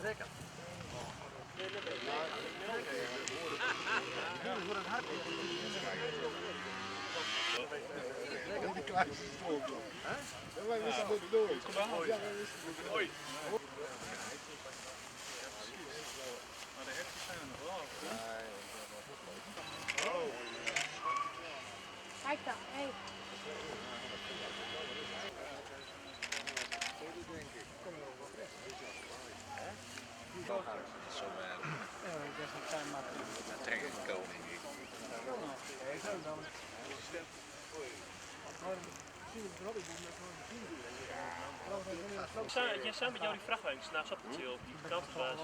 trekken. Die kleine stroom. Wij wisten het nooit. Ja, wij wisten het nooit. Maar de hertjes zijn er nog wel. Kijk dan, hé. Jij samen met jou die vrachtwagen s'nachts op het op die vakantiebasis.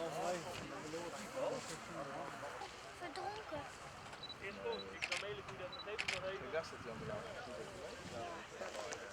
Verdronken. Eerst goed, ik kan mailen hoe dat het leven nog even. Ik dacht dat Jan de Laat.